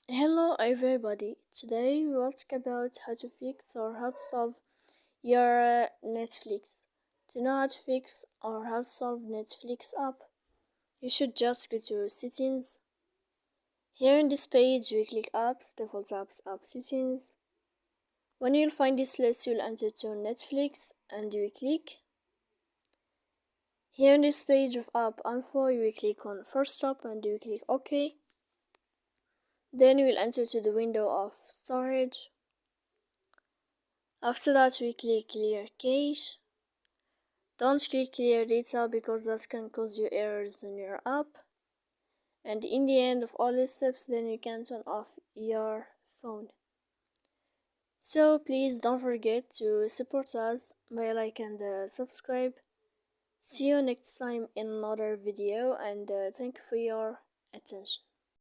Hello everybody. Today we will talk about how to fix or how to solve your Netflix. To know how to fix or how to solve Netflix app, you should just go to settings. Here in this page we click apps, default apps, app settings. When you'll find this list you'll enter to Netflix and you click. Here in this page of app info you will click on first stop and you click OK. Then you will enter to the window of storage. After that we click clear cache. Don't click clear data because that can cause you errors in your app. And in the end of all these steps then you can turn off your phone. So please don't forget to support us by like and subscribe. See you next time in another video and thank you for your attention.